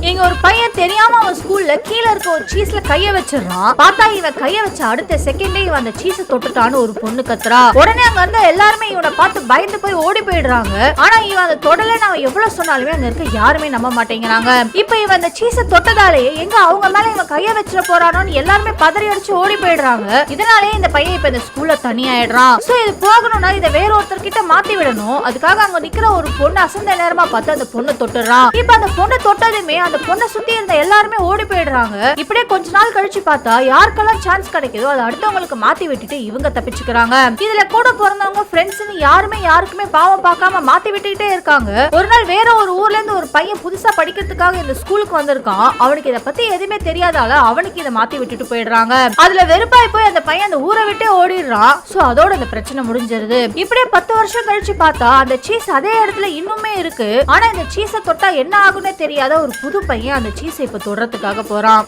இங்க ஒரு பையன் தெரியாம அவன் ஸ்கூல்ல கீழ இருக்க ஒரு சீஸ்ல கைய வச்சிடறான். பார்த்தா இவன் கைய வச்ச அடுத்த செகண்டே இவன் அந்த சீஸ தொட்டுட்டான்னு ஒரு பொண்ணு கத்துறா. உடனே அங்க இருந்த எல்லாருமே இவனை பார்த்து பயந்து போய் ஓடி போயிடுறாங்க. ஆனா இவன் அந்த தொடல நான் எவ்வளவு சொன்னாலுமே அங்க இருக்க யாருமே நம்ப மாட்டேங்கிறாங்க. இப்ப இவன் அந்த சீஸ தொட்டதாலே எங்க அவங்க மேல இவன் கைய வச்சிட போறானோன்னு எல்லாருமே பதறி அடிச்சு ஓடி போயிடுறாங்க. இதனாலே இந்த பையன் இப்ப இந்த ஸ்கூல்ல தனியாயிடுறான். சோ இது போகணும்னா இதை வேற ஒருத்தர் கிட்ட மாத்தி விடணும். அதுக்காக அங்க நிக்கிற ஒரு பொண்ணு அசந்த நேரமா பார்த்து அந்த பொண்ணை தொட்டுறான். இப்ப அந்த பொண்ணை தொட்டதுமே அந்த பொண்ணை சுத்தி இருந்த எல்லாருமே ஓடி போயிடுறாங்க. இப்படியே கொஞ்ச நாள் கழிச்சு பார்த்தா யாருக்கெல்லாம் சான்ஸ் கிடைக்குதோ அதை அடுத்தவங்களுக்கு மாத்தி விட்டுட்டு இவங்க தப்பிச்சுக்கிறாங்க. இதுல கூட பிறந்தவங்க ஃப்ரெண்ட்ஸ்னு யாருமே யாருக்குமே பாவம் பார்க்காம மாத்தி விட்டுக்கிட்டே இருக்காங்க. ஒரு நாள் வேற ஒரு ஊர்ல இருந்து ஒரு பையன் புதுசா படிக்கிறதுக்காக இந்த ஸ்கூலுக்கு வந்திருக்கான். அவனுக்கு இதை பத்தி எதுவுமே தெரியாதால அவனுக்கு இதை மாத்தி விட்டுட்டு போயிடுறாங்க. அதுல வெறுப்பாய் போய் அந்த பையன் அந்த ஊரை விட்டே ஓடிடுறான். சோ அதோட அந்த பிரச்சனை முடிஞ்சிருது. இப்படியே 10 வருஷம் கழிச்சு பார்த்தா அந்த சீஸ் அதே இடத்துல இன்னுமே இருக்கு. ஆனா இந்த சீஸை தொட்டா என்ன ஆகும்னே தெரியாத ஒரு புது பையன் அந்த சீஸை இப்ப தொடுறதுக்காக போறான்.